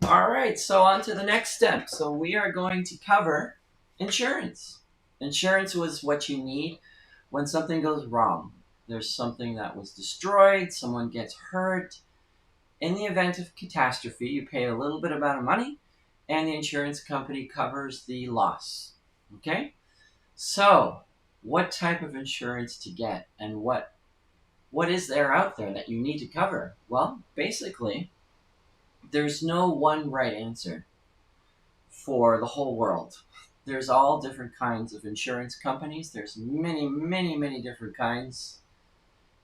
All right, so on to the next step. So we are going to cover insurance. Insurance was what you need when something goes wrong. There's something that was destroyed, someone gets hurt. In the event of catastrophe, you pay a little bit amount of money and the insurance company covers the loss. Okay? So, what type of insurance to get and what is there out there that you need to cover? Well, basically, there's no one right answer for the whole world. There's all different kinds of insurance companies. There's many different kinds.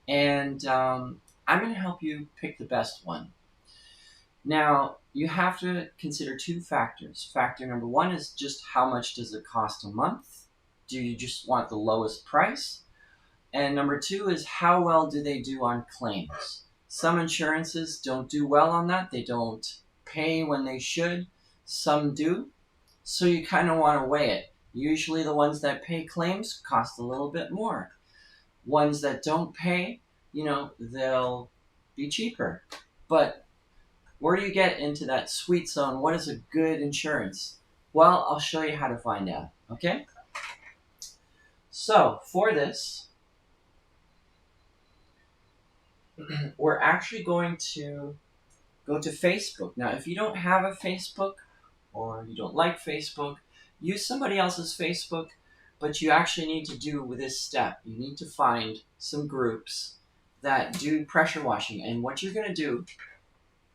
And I'm going to help you pick the best one. Now, you have to consider two factors. Factor number one is just how much does it cost a month? Do you just want the lowest price? And number two is how well do they do on claims? Some insurances don't do well on that. They don't pay when they should. Some do. So you kind of want to weigh it. Usually the ones that pay claims cost a little bit more. Ones that don't pay, they'll be cheaper. But where do you get into that sweet zone? What is a good insurance? Well, I'll show you how to find out, okay? So, for this, we're actually going to go to Facebook. Now, if you don't have a Facebook or you don't like Facebook, use somebody else's Facebook, but you actually need to do this step. You need to find some groups that do pressure washing. And what you're going to do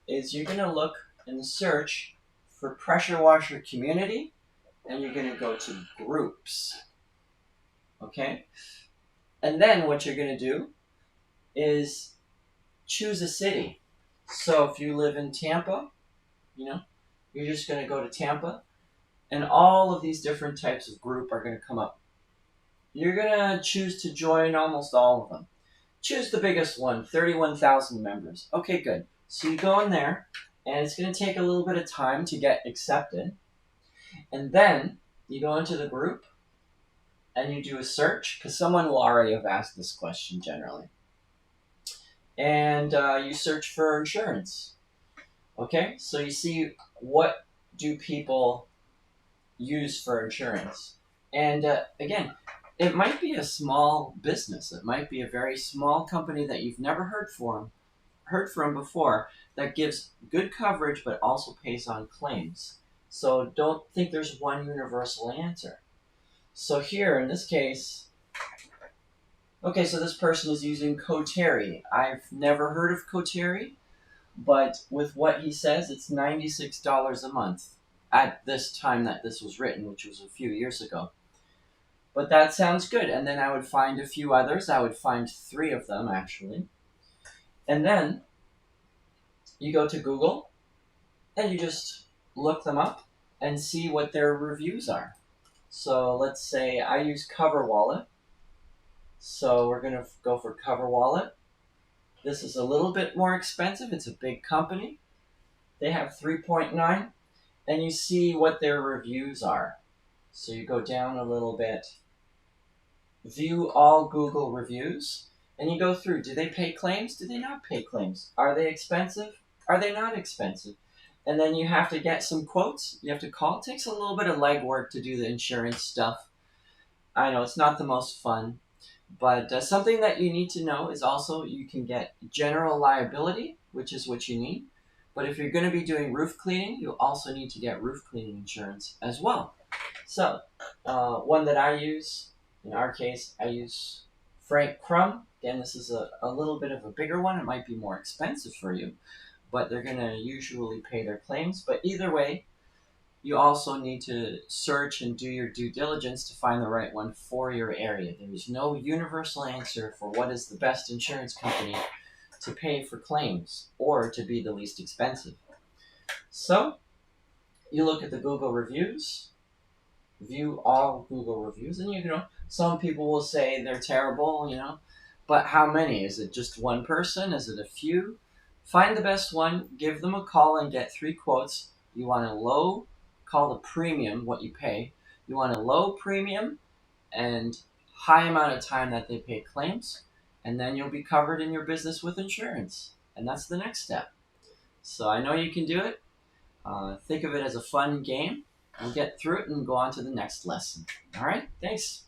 is you're going to look in the search for pressure washer community, and you're going to go to groups. Okay? And then what you're going to do is choose a city. So if you live in Tampa, you're just going to go to Tampa, and all of these different types of group are going to come up. You're going to choose to join almost all of them. Choose the biggest one, 31,000 members. Okay, good. So you go in there, and it's going to take a little bit of time to get accepted. And then you go into the group, and you do a search, because someone will already have asked this question generally. And you search for insurance. Okay, so you see what do people use for insurance. And again, it might be a small business. It might be a very small company that you've never heard from before that gives good coverage but also pays on claims. So don't think there's one universal answer. So here in this case, okay, so this person is using Coterri. I've never heard of Coterri, but with what he says, it's $96 a month at this time that this was written, which was a few years ago. But that sounds good. And then I would find a few others. I would find 3 of them, actually. And then you go to Google, and you just look them up and see what their reviews are. So let's say I use CoverWallet. So we're going to go for CoverWallet. This is a little bit more expensive. It's a big company. They have 3.9. And you see what their reviews are. So you go down a little bit. View all Google reviews. And you go through. Do they pay claims? Do they not pay claims? Are they expensive? Are they not expensive? And then you have to get some quotes. You have to call. It takes a little bit of legwork to do the insurance stuff. I know it's not the most fun. But something that you need to know is also you can get general liability, which is what you need. But if you're going to be doing roof cleaning, you also need to get roof cleaning insurance as well. So, one that I use, in our case, I use Crum. Again, this is a little bit of a bigger one. It might be more expensive for you, but they're going to usually pay their claims. But either way, you also need to search and do your due diligence to find the right one for your area. There's no universal answer for what is the best insurance company to pay for claims or to be the least expensive. So you look at the Google reviews, view all Google reviews, and some people will say they're terrible, but how many? Is it just one person? Is it a few? Find the best one, give them a call and get 3 quotes. You want a low, call the premium what you pay. You want a low premium and high amount of time that they pay claims. And then you'll be covered in your business with insurance. And that's the next step. So I know you can do it. Think of it as a fun game. We'll get through it and go on to the next lesson. All right? Thanks.